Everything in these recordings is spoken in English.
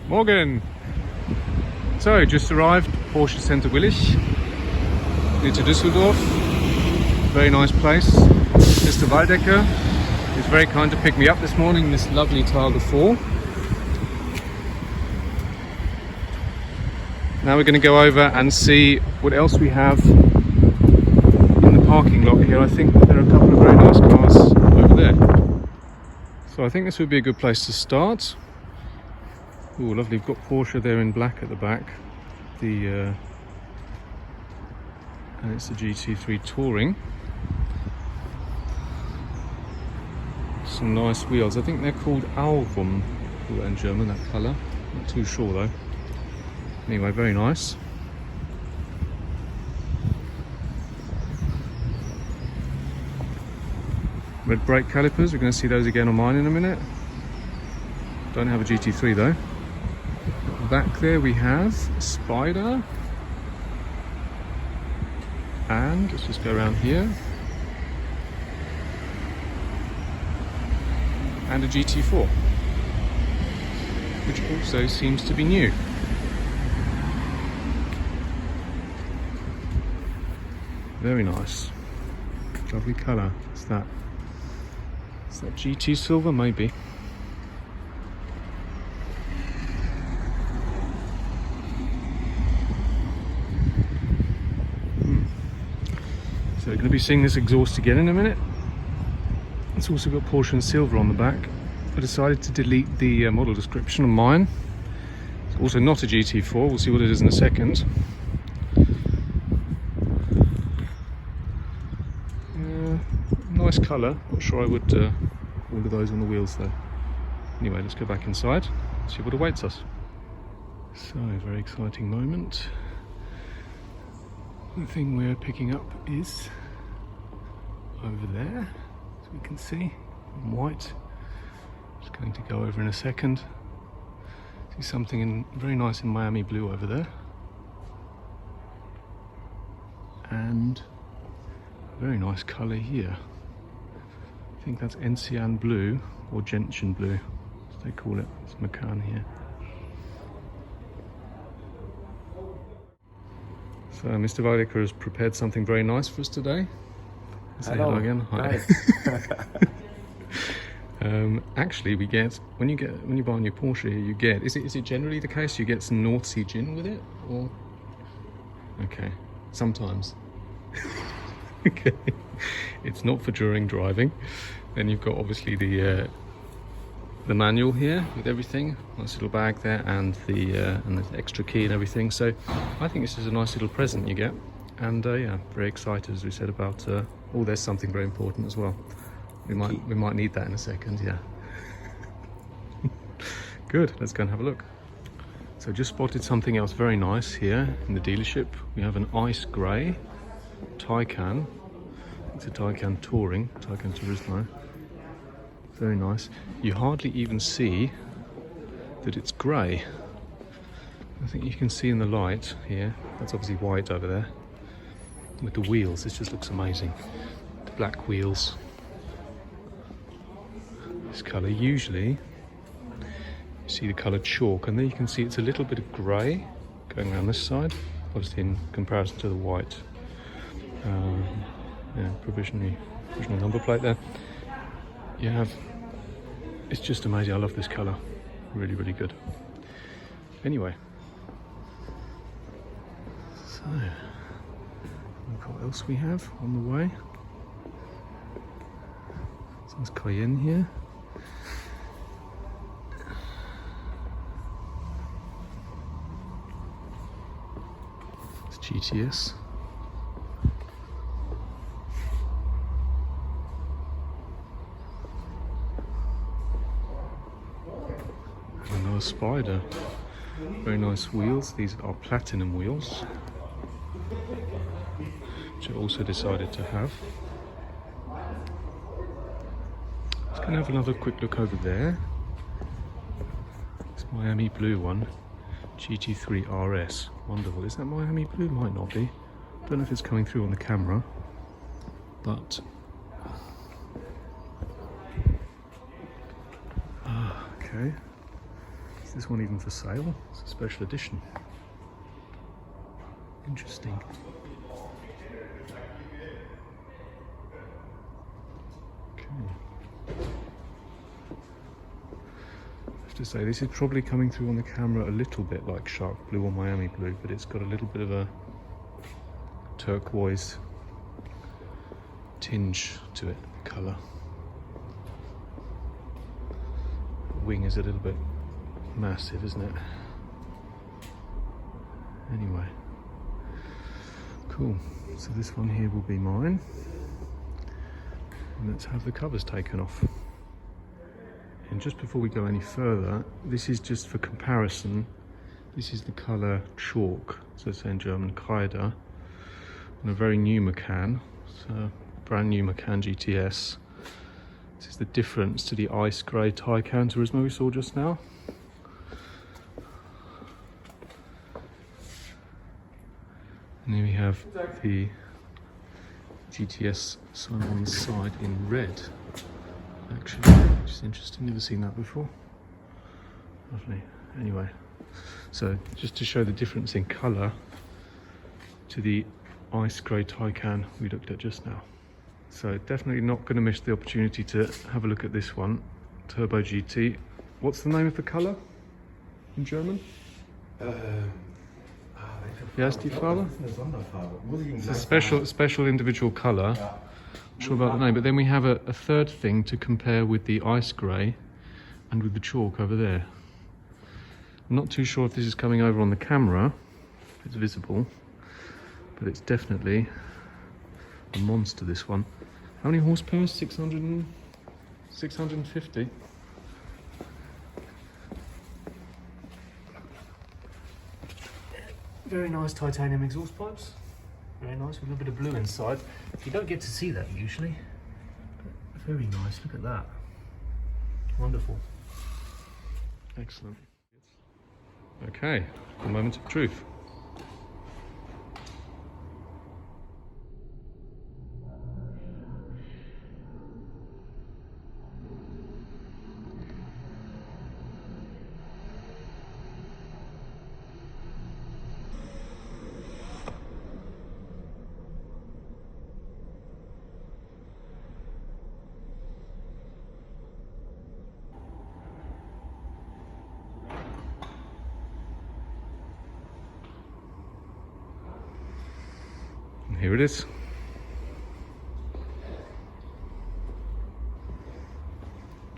Morgen! So, just arrived, Porsche Center Willich, near to Düsseldorf. Very nice place. Mr. Waldecker is very kind to pick me up this morning in this lovely Targa 4. Now we're going to go over and see what else we have in the parking lot here. I think there are a couple of very nice cars over there. So I think this would be a good place to start. Oh, lovely, we've got Porsche there in black at the back. And it's the GT3 Touring. Some nice wheels. I think they're called Album in German, that colour. Not too sure though. Anyway, very nice. Red brake calipers, we're going to see those again on mine in a minute. Don't have a GT3 though. Back there we have a Spider. And let's just go around here. And a GT4, which also seems to be new. Very nice. Lovely colour. What's that? Is that GT silver? Maybe. So we're going to be seeing this exhaust again in a minute. It's also got Porsche and silver on the back. I decided to delete the model description on mine. It's also not a GT4. We'll see what it is in a second. Nice colour. Not sure I would order those on the wheels though. Anyway, let's go back inside, see what awaits us. So, very exciting moment. The thing we're picking up is over there, as we can see, in white. Just going to go over in a second. See something very nice in Miami blue over there. And a very nice colour here. I think that's Enzian blue or gentian blue, as they call it. It's Macan here. So Mr. Waldecker has prepared something very nice for us today. Say hello again. Hi. Actually, we get when you buy a new Porsche here, you get is it generally the case you get some North Sea gin with it, or okay, sometimes. Okay, it's not for during driving. Then you've got obviously the manual here with everything, nice little bag there, and the extra key and everything. So I think this is a nice little present you get, and yeah, very excited, as we said, about there's something very important as well. We might need that in a second. Yeah. Good, let's go and have a look. So just spotted something else very nice here in the dealership. We have an ice grey Taycan. It's a Taycan Touring, Taycan Turismo. Very nice. You hardly even see that it's grey. I think you can see in the light here, that's obviously white over there. With the wheels, this just looks amazing. The black wheels. This colour, usually you see the colour chalk, and there you can see it's a little bit of grey going around this side, obviously in comparison to the white. Yeah, provisional number plate there. You have, it's just amazing. I love this colour, really, really good. Anyway, so look what else we have on the way. So there's Cayenne here. It's GTS. Another Spider. Very nice wheels. These are platinum wheels, which I also decided to have. Let's go and have another quick look over there. It's Miami blue one, GT3 RS. Wonderful. Is that Miami blue? Might not be. Don't know if it's coming through on the camera, but okay. this one even for sale? It's a special edition. Interesting. Okay. I have to say, this is probably coming through on the camera a little bit like shark blue or Miami blue, but it's got a little bit of a turquoise tinge to it, the colour. The wing is a little bit massive, isn't it? Anyway, cool. So this one here will be mine. And let's have the covers taken off. And just before we go any further, this is just for comparison. This is the colour chalk, so it's in German Kreide, on a very new Macan. So brand new Macan GTS. This is the difference to the ice grey Taycan Turismo we saw just now. And here we have the GTS sign on the side in red, actually, which is interesting, never seen that before. Lovely. Anyway, so just to show the difference in colour to the ice grey Taycan we looked at just now. So definitely not going to miss the opportunity to have a look at this one, Turbo GT. What's the name of the colour in German? Wie heißt die Farbe? It's a special individual colour. Not sure about the name, but then we have a third thing to compare with the ice grey and with the chalk over there. I'm not too sure if this is coming over on the camera, if it's visible, but it's definitely a monster, this one. How many horsepower? 650? Very nice titanium exhaust pipes. Very nice, with a little bit of blue inside. You don't get to see that usually. But very nice, look at that. Wonderful. Excellent. Okay, the moment of truth. Here it is.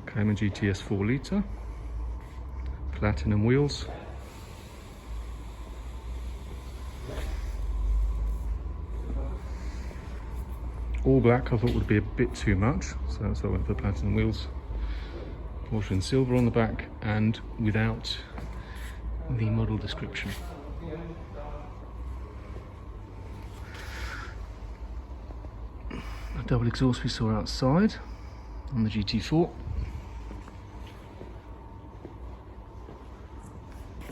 Cayman GTS 4 litre, platinum wheels. All black I thought would be a bit too much, so that's why I went for platinum wheels. Porsche in silver on the back and without the model description. Double exhaust we saw outside on the GT4.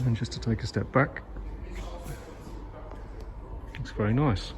And just to take a step back, looks very nice.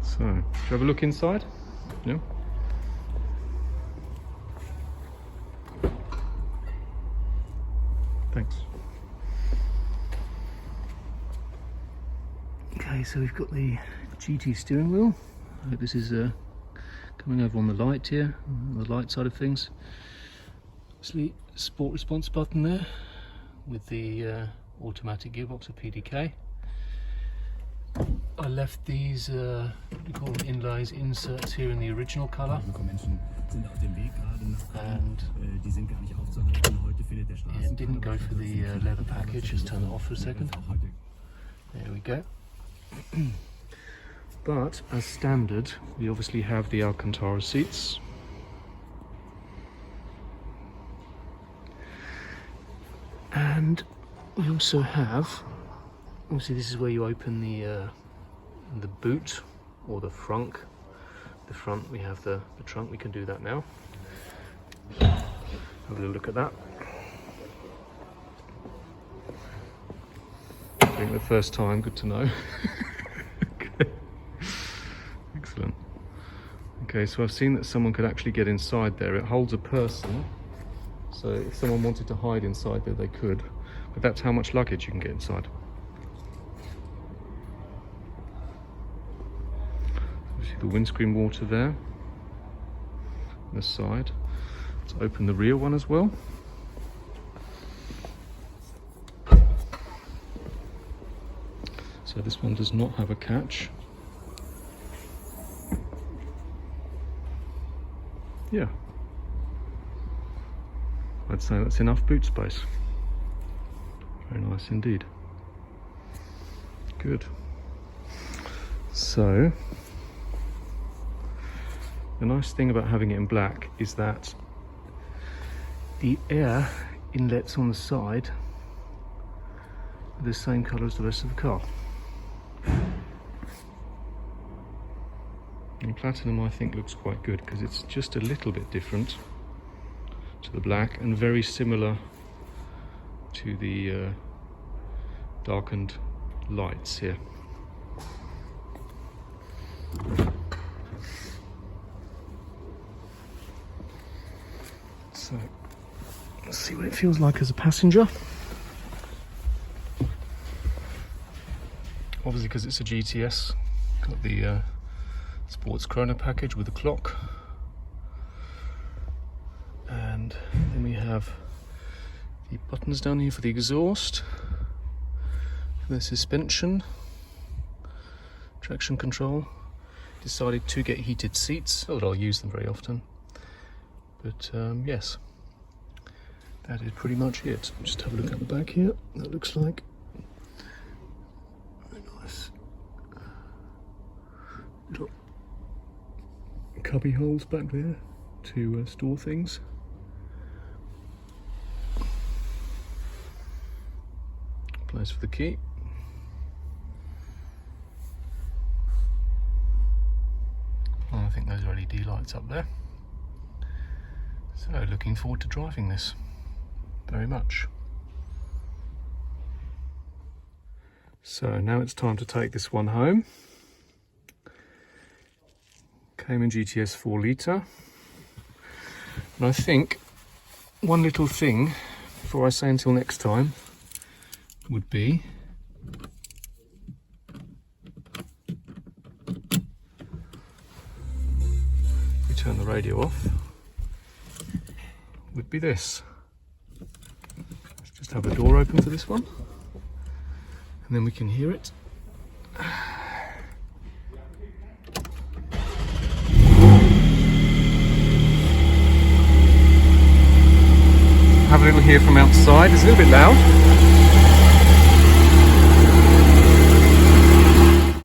So, shall we have a look inside? Yeah. Thanks. Okay, so we've got the GT steering wheel. I hope this is coming over on the light here, on the light side of things. Obviously, sport response button there with the automatic gearbox or PDK. I left these what do you call them, inlays, inserts here in the original colour. And yeah, didn't go for the leather package, just turn it off for a second. There we go. But as standard, we obviously have the Alcantara seats. And we also have, obviously this is where you open the boot or the frunk. The front, we have the trunk, we can do that now. Have a little look at that. I think the first time, good to know. Okay. Excellent. Okay, so I've seen that someone could actually get inside there. It holds a person, so if someone wanted to hide inside there, they could. But that's how much luggage you can get inside. See the windscreen water there on the side. Let's open the rear one as well. So this one does not have a catch. Yeah, I'd say that's enough boot space. Very nice indeed. Good. So the nice thing about having it in black is that the air inlets on the side are the same colour as the rest of the car. And platinum I think looks quite good because it's just a little bit different to the black and very similar to the darkened lights here. So let's see what it feels like as a passenger. Obviously because it's a GTS, got the sports chrono package with a clock, and then we have the buttons down here for the exhaust, the suspension, traction control. Decided to get heated seats, not that I'll use them very often, but yes, that is pretty much it. Just have a look at the back here. That looks like very nice little cubby holes back there to store things. Place for the key. Oh, I think those are LED lights up there. So looking forward to driving this very much. So now it's time to take this one home. Cayman GTS 4 litre. And I think one little thing before I say until next time would be we turn the radio off, would be this. Let's just have a door open for this one and then we can hear it. Have a little hear from outside. It's a little bit loud.